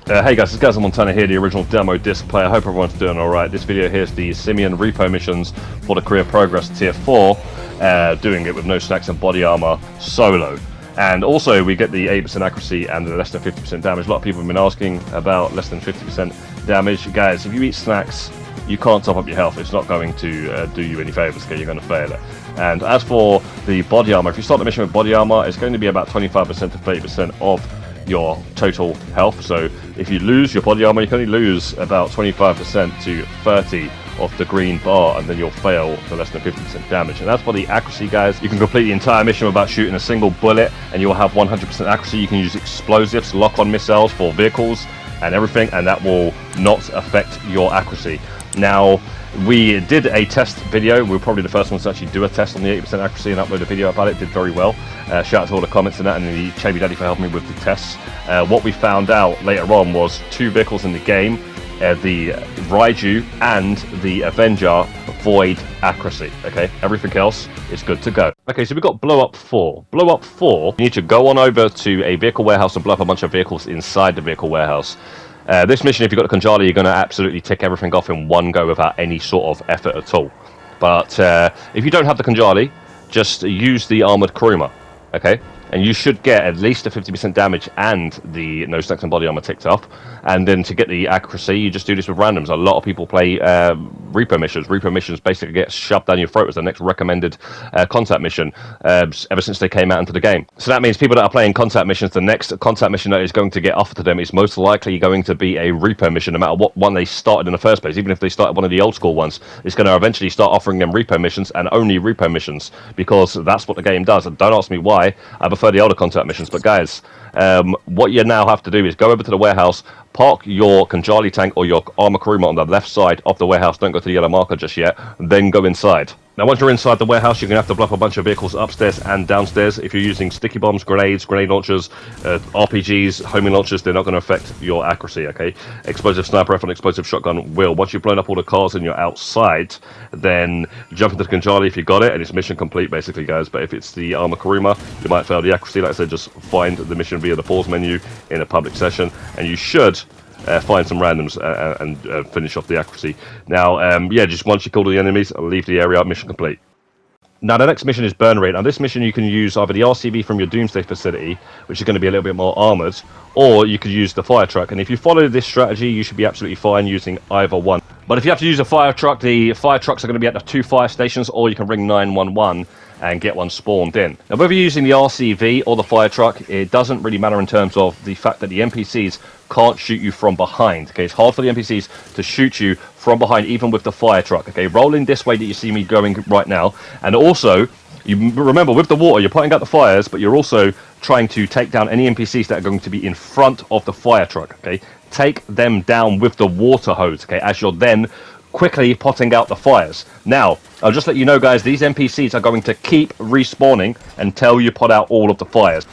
Hey guys, it's Montana here, the original demo disc player. I hope everyone's doing alright. This video here is the Simeon Repo missions for the Career Progress Tier 4, doing it with no snacks and body armor solo. And also we get the 8% accuracy and the less than 50% damage. A lot of people have been asking about less than 50% damage. Guys, if you eat snacks, you can't top up your health. It's not going to do you any favors, okay? You're going to fail it. And as for the body armor, if you start the mission with body armor, it's going to be about 25% to 30% of your total health. So if you lose your body armor, you can only lose about 25% to 30% of the green bar, and then you'll fail for less than 50% damage. And that's for the accuracy, guys. You can complete the entire mission without shooting a single bullet, and you'll have 100% accuracy. You can use explosives, lock-on missiles for vehicles and everything, and that will not affect your accuracy. Now, we did a test video. We were probably the first ones to actually do a test on the 80% accuracy and upload a video about it. Did very well. Shout out to all the comments and that, and the Chavy Daddy for helping me with the tests. What we found out later on was two vehicles in the game, the Raiju and the Avenger, void accuracy. Okay, everything else is good to go. Okay, so we've got Blow Up 4. Blow Up 4, you need to go on over to a vehicle warehouse and blow up a bunch of vehicles inside the vehicle warehouse. This mission, if you've got the Conjali, you're going to absolutely tick everything off in one go without any sort of effort at all. But if you don't have the Conjali, just use the Armored Kuruma, okay? And you should get at least a 50% damage and the no snacks and body armor ticked off. And then to get the accuracy, you just do this with randoms. A lot of people play Repo missions. Repo missions basically get shoved down your throat as the next recommended contact mission ever since they came out into the game. So that means people that are playing contact missions, the next contact mission that is going to get offered to them is most likely going to be a Repo mission, no matter what one they started in the first place. Even if they started one of the old school ones, it's going to eventually start offering them Repo missions and only Repo missions, because that's what the game does. And don't ask me why. I prefer the older contact missions. But guys, what you now have to do is go over to the warehouse, park your Conjali tank or your Armour Kuruma on the left side of the warehouse. Don't go to the yellow marker just yet. Then go inside. Now, once you're inside the warehouse, you're going to have to blow up a bunch of vehicles upstairs and downstairs. If you're using sticky bombs, grenades, grenade launchers, RPGs, homing launchers, they're not going to affect your accuracy, okay? Explosive sniper rifle and explosive shotgun will. Once you've blown up all the cars and you're outside, then jump into the Conjali if you got it, and it's mission complete, basically, guys. But if it's the Armour Kuruma, you might fail the accuracy. Like I said, just find the mission via the pause menu in a public session, and you should find some randoms and finish off the accuracy. Now, yeah, just once you kill the enemies, leave the area, mission complete. Now, the next mission is Burn Rate. Now, this mission you can use either the RCV from your Doomsday facility, which is going to be a little bit more armoured, or you could use the fire truck. And if you follow this strategy, you should be absolutely fine using either one. But if you have to use a fire truck, the fire trucks are going to be at the 2 fire stations, or you can ring 911 and get one spawned in. Now, whether you're using the RCV or the fire truck, it doesn't really matter in terms of the fact that the NPCs can't shoot you from behind. Okay, it's hard for the NPCs to shoot you from behind, even with the fire truck. Okay, roll in this way that you see me going right now. And also, you remember, with the water, you're putting out the fires, but you're also trying to take down any NPCs that are going to be in front of the fire truck. Okay, take them down with the water hose, okay, as you're then quickly potting out the fires. Now, I'll just let you know, guys, these NPCs are going to keep respawning until you put out all of the fires.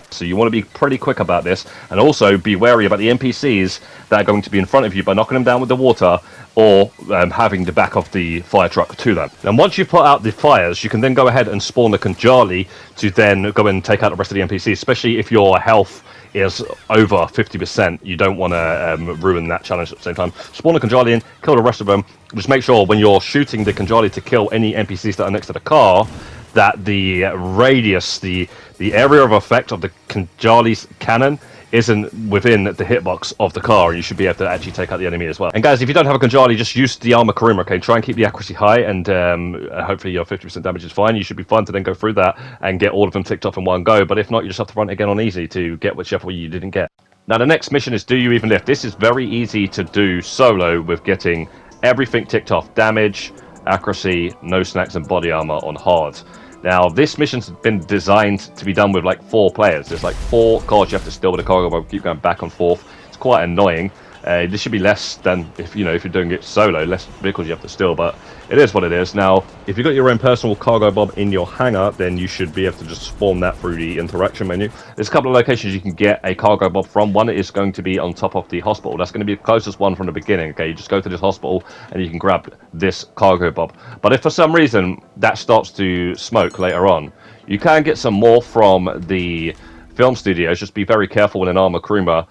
So you want to be pretty quick about this, and also be wary about the NPCs that are going to be in front of you by knocking them down with the water, or having the back of the fire truck to them. And once you've put out the fires, you can then go ahead and spawn the Conjali to then go and take out the rest of the NPCs, especially if your health is over 50%. You don't want to ruin that challenge at the same time. Spawn the Conjali in, kill the rest of them. Just make sure when you're shooting the Conjali to kill any NPCs that are next to the car, that the radius, the area of effect of the Conjali's cannon isn't within the hitbox of the car, and you should be able to actually take out the enemy as well. And guys, if you don't have a Conjali, just use the Armour Kuruma, okay? Try and keep the accuracy high, and hopefully your 50% damage is fine. You should be fine to then go through that and get all of them ticked off in one go, but if not, you just have to run it again on easy to get whichever you didn't get. Now, the next mission is Do You Even Lift? This is very easy to do solo with getting everything ticked off. Damage, accuracy, no snacks and body armor on hard. Now, this mission's been designed to be done with like 4 players. There's like 4 cars you have to steal with a cargo boat, keep going back and forth. It's quite annoying. This should be less than if you're doing it solo, less vehicles you have to steal, but it is what it is. Now, if you've got your own personal cargo bomb in your hangar, then you should be able to just spawn that through the interaction menu. There's a couple of locations you can get a cargo bomb from. One is going to be on top of the hospital. That's going to be the closest one from the beginning. Okay, you just go to this hospital and you can grab this cargo bomb. But if for some reason that starts to smoke later on, you can get some more from the film studios. Just be very careful when an Armour crewmer,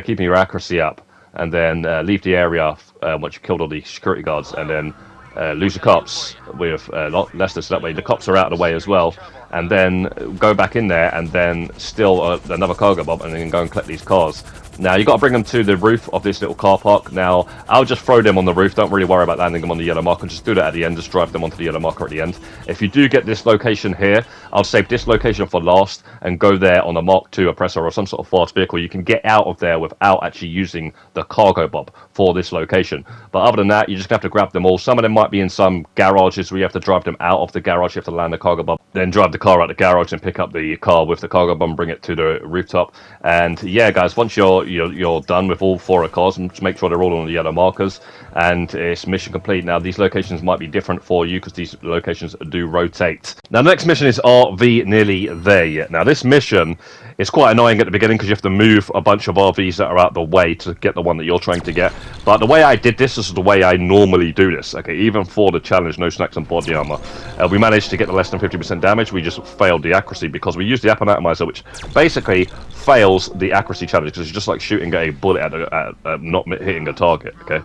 keeping your accuracy up, and then leave the area once you've killed all the security guards, and then lose the cops with a lot less, so that way the cops are out of the way as well, and then go back in there and then steal another cargo bomb and then go and collect these cars. Now, you got to bring them to the roof of this little car park. Now, I'll just throw them on the roof. Don't really worry about landing them on the yellow marker. Just do that at the end. Just drive them onto the yellow marker at the end. If you do get this location here, I'll save this location for last and go there on a Mark II oppressor or some sort of fast vehicle. You can get out of there without actually using the cargo bomb for this location. But other than that, you're just going to have to grab them all. Some of them might be in some garages where you have to drive them out of the garage. You have to land the cargo bomb, then drive the car out the garage and pick up the car with the cargo bomb, bring it to the rooftop. And yeah, guys, once you're done with all 4 cars, and just make sure they're all on the yellow markers, and it's mission complete. Now, these locations might be different for you because these locations do rotate. Now, the next mission is RV Nearly There Yet. Now, this mission is quite annoying at the beginning because you have to move a bunch of RVs that are out the way to get the one that you're trying to get. But the way I did this is the way I normally do this. Okay, even for the challenge, no snacks and body armor, we managed to get the less than 50% damage. We just failed the accuracy because we used the atomizer, which basically fails the accuracy challenge because it's just like shooting a bullet at not hitting a target. Okay,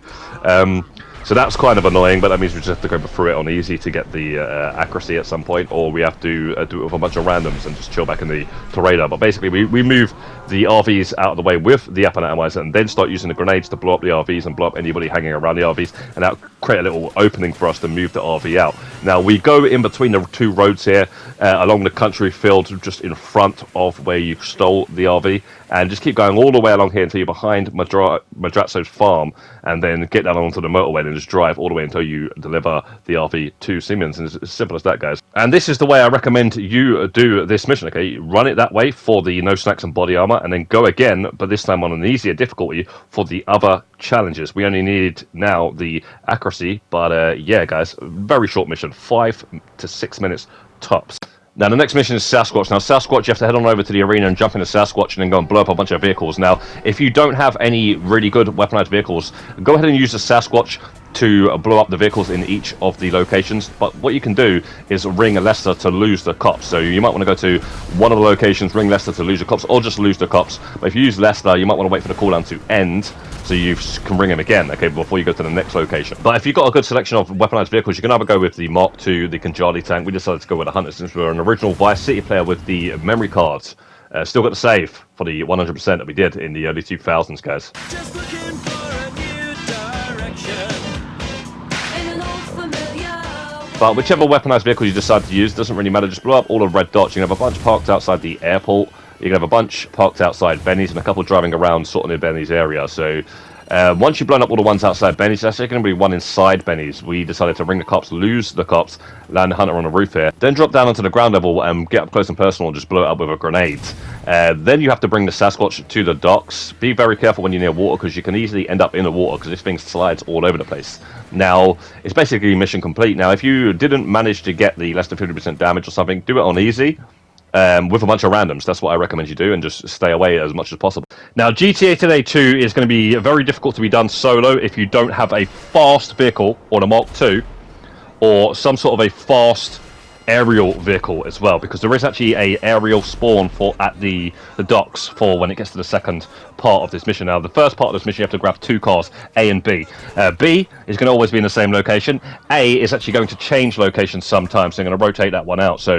so that's kind of annoying, but that means we just have to go through it on easy to get the accuracy at some point, or we have to do it with a bunch of randoms and just chill back in the radar. But basically, we move the RVs out of the way with the atomizer and then start using the grenades to blow up the RVs and blow up anybody hanging around the RVs, and that create a little opening for us to move the RV out. Now, we go in between the 2 roads here, along the country field, just in front of where you stole the RV, and just keep going all the way along here until you're behind Madrazzo's farm, and then get down onto the motorway and just drive all the way until you deliver the RV to Siemens. And it's as simple as that, guys. And this is the way I recommend you do this mission, okay? Run it that way for the no snacks and body armor, and then go again, but this time on an easier difficulty for the other challenges. We only need now the accuracy, but yeah, guys, very short mission, 5 to 6 minutes tops. Now, the next mission is Sasquatch. Now, Sasquatch, you have to head on over to the arena and jump into Sasquatch and then go and blow up a bunch of vehicles. Now, if you don't have any really good weaponized vehicles, go ahead and use the Sasquatch to blow up the vehicles in each of the locations. But what you can do is ring Lester to lose the cops. So you might want to go to one of the locations, ring Lester to lose the cops, or just lose the cops. But if you use Lester, you might want to wait for the cooldown to end so you can ring him again, okay, before you go to the next location. But if you've got a good selection of weaponized vehicles, you can either go with the Mark II, the Kanjali tank. We decided to go with the Hunter since we were an original Vice City player with the memory cards. Still got the save for the 100% that we did in the early 2000s, guys. Just looking for a new direction in an old familiar. But whichever weaponized vehicle you decide to use, doesn't really matter. Just blow up all the red dots. You can have a bunch parked outside the airport. You can have a bunch parked outside Benny's and a couple driving around sort of in Benny's area. So once you've blown up all the ones outside Benny's, there's actually going to be one inside Benny's. We decided to ring the cops, lose the cops, land the Hunter on the roof here, then drop down onto the ground level and get up close and personal and just blow it up with a grenade. Then you have to bring the Sasquatch to the docks. Be very careful when you're near water because you can easily end up in the water because this thing slides all over the place. Now, it's basically mission complete. Now, if you didn't manage to get the less than 50% damage or something, do it on easy. With a bunch of randoms. That's what I recommend you do, and just stay away as much as possible. Now, GTA Today 2 is going to be very difficult to be done solo if you don't have a fast vehicle or a Mark II or some sort of a fast aerial vehicle as well, because there is actually a aerial spawn for at the docks for when it gets to the second part of this mission. Now, the first part of this mission, you have to grab 2 cars, A and B. B is going to always be in the same location. A is actually going to change locations sometimes, so I'm going to rotate that one out. So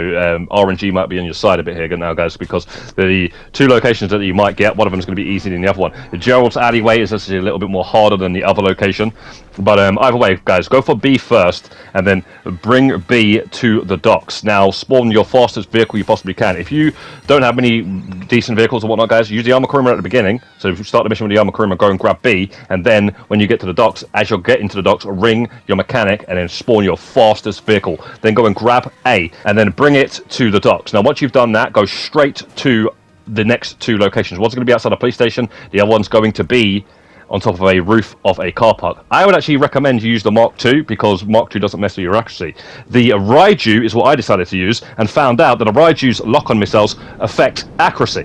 RNG might be on your side a bit here now, guys, because the 2 locations that you might get, one of them is going to be easier than the other one. The Gerald's alleyway is actually a little bit more harder than the other location. But either way, guys, go for B first, and then bring B to the docks. Now, spawn your fastest vehicle you possibly can. If you don't have many decent vehicles or whatnot, guys, use the Armour crewman at the beginning. So if you start the mission with the Armour crewman, go and grab B, and then when you get to the docks, as you're getting to the docks, ring your mechanic, and then spawn your fastest vehicle. Then go and grab A, and then bring it to the docks. Now, once you've done that, go straight to the next 2 locations. One's going to be outside a police station, the other one's going to be on top of a roof of a car park. I would actually recommend you use the Mark II because Mark II doesn't mess with your accuracy. The Raiju is what I decided to use and found out that the Raiju's lock-on missiles affect accuracy,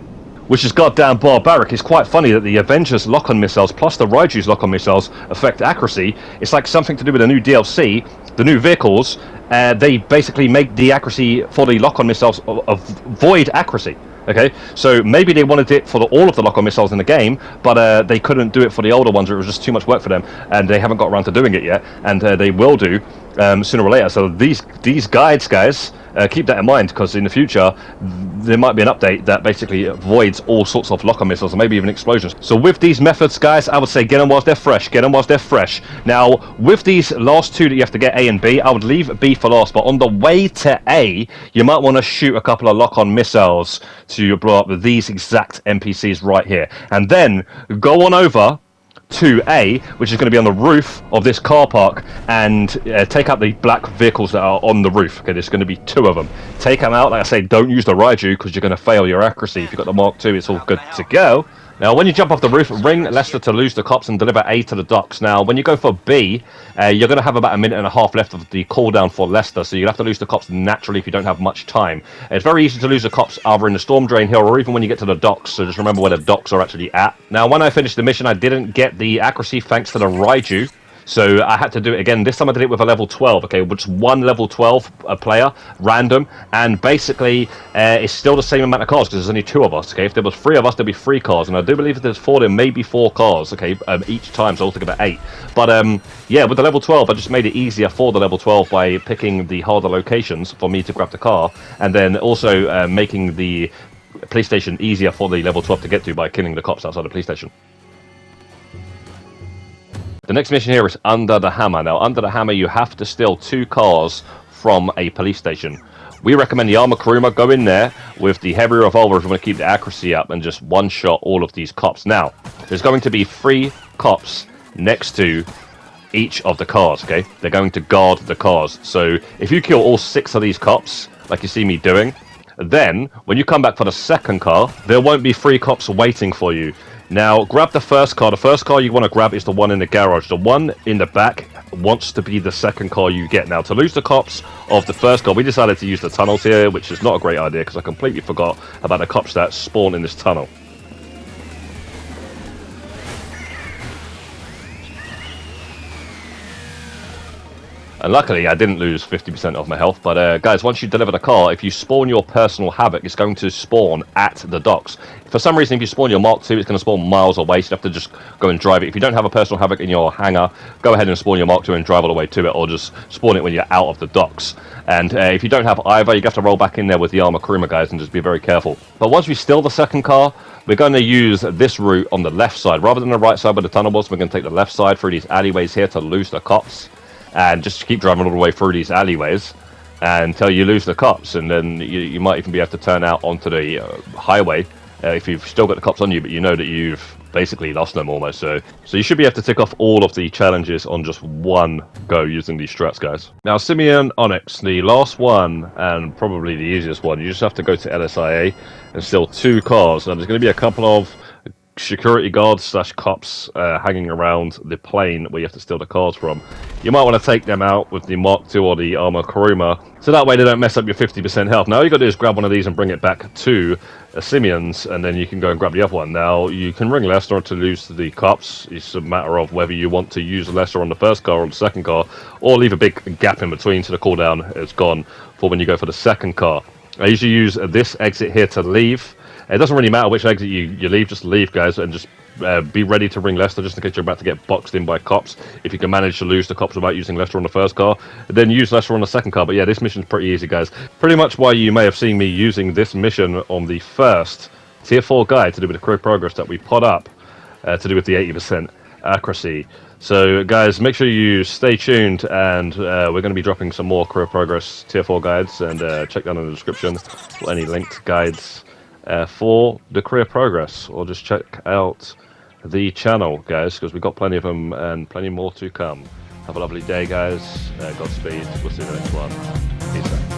which is goddamn barbaric. It's quite funny that the Avengers lock-on missiles plus the Raiju's lock-on missiles affect accuracy. It's like something to do with the new DLC, the new vehicles. They basically make the accuracy for the lock-on missiles avoid accuracy. Okay, so maybe they wanted it for all of the lock-on missiles in the game, but they couldn't do it for the older ones, or it was just too much work for them, and they haven't got around to doing it yet, and they will do sooner or later. So these guides, guys, keep that in mind, because in the future there might be an update that basically avoids all sorts of lock-on missiles and maybe even explosions. So with these methods, guys, I would say get them whilst they're fresh. Get them whilst they're fresh. Now, with these last two that you have to get, A and B, I would leave B for last, but on the way to A, you might want to shoot a couple of lock-on missiles to blow up these exact NPCs right here, and then go on over to A, which is going to be on the roof of this car park, and take out the black vehicles that are on the roof. Okay, there's going to be 2 of them. Take them out. Like I say, don't use the Raiju because you're going to fail your accuracy. If you've got the Mark II, it's all good to go. Now, when you jump off the roof, ring Lester to lose the cops and deliver A to the docks. Now, when you go for B, you're going to have about a minute and a half left of the cooldown for Lester, so you'll have to lose the cops naturally if you don't have much time. It's very easy to lose the cops either in the Storm Drain Hill or even when you get to the docks, so just remember where the docks are actually at. Now, when I finished the mission, I didn't get the accuracy thanks to the Raiju, so I had to do it again. This time I did it with a level 12, okay, which is 1 level 12 player, random, and basically it's still the same amount of cars because there's only 2 of us, okay? If there was 3 of us, there'd be 3 cars, and I do believe if there's 4, there may be 4 cars, okay, each time, so altogether 8. But yeah, with the level 12, I just made it easier for the level 12 by picking the harder locations for me to grab the car, and then also making the police station easier for the level 12 to get to by killing the cops outside the police station. The next mission here is Under the Hammer. Now, Under the Hammer, you have to steal 2 cars from a police station. We recommend the Armour Kuruma. Go in there with the heavy revolver if you want to keep the accuracy up and just one-shot all of these cops. Now, there's going to be 3 cops next to each of the cars, okay? They're going to guard the cars. So if you kill all 6 of these cops, like you see me doing, then when you come back for the second car, there won't be 3 cops waiting for you. Now, grab the first car. The first car you want to grab is the one in the garage. The one in the back wants to be the second car you get. Now, to lose the cops of the first car, we decided to use the tunnels here, which is not a great idea because I completely forgot about the cops that spawn in this tunnel. And luckily, I didn't lose 50% of my health. But guys, once you deliver the car, if you spawn your personal Havoc, it's going to spawn at the docks. For some reason, if you spawn your Mark II, it's going to spawn miles away, so you have to just go and drive it. If you don't have a personal Havoc in your hangar, go ahead and spawn your Mark II and drive all the way to it, or just spawn it when you're out of the docks. And if you don't have either, you have to roll back in there with the Armour Kuruma, guys, and just be very careful. But once we steal the second car, we're going to use this route on the left side. Rather than the right side where the tunnel was, we're going to take the left side through these alleyways here to lose the cops. And just keep driving all the way through these alleyways until you lose the cops, and then you might even be able to turn out onto the highway if you've still got the cops on you, but you know that you've basically lost them almost. So you should be able to tick off all of the challenges on just one go using these strats, guys. Now, Simeonomics, the last one and probably the easiest one, you just have to go to LSIA and steal 2 cars. Now, there's going to be a couple of security guards slash cops hanging around the plane where you have to steal the cars from. You might want to take them out with the Mark II or the Armour Kuruma, so that way they don't mess up your 50% health. Now all you got to do is grab one of these and bring it back to Simeon's, and then you can go and grab the other one. Now you can ring Lester to lose the cops. It's a matter of whether you want to use Lester on the first car or the second car, or leave a big gap in between so the cooldown is gone for when you go for the second car. I usually use this exit here to leave. It doesn't really matter which exit you leave, just leave, guys, and just be ready to ring Lester just in case you're about to get boxed in by cops. If you can manage to lose the cops without using Lester on the first car, then use Lester on the second car. But yeah, this mission's pretty easy, guys. Pretty much why you may have seen me using this mission on the first Tier 4 guide to do with the career progress that we put up to do with the 80% accuracy. So guys, make sure you stay tuned, and we're going to be dropping some more career progress Tier 4 guides, and check down in the description for any linked guides for the career progress, or just check out the channel, guys, because we've got plenty of them and plenty more to come. Have a lovely day, guys. Godspeed. We'll see you in the next one. Peace out.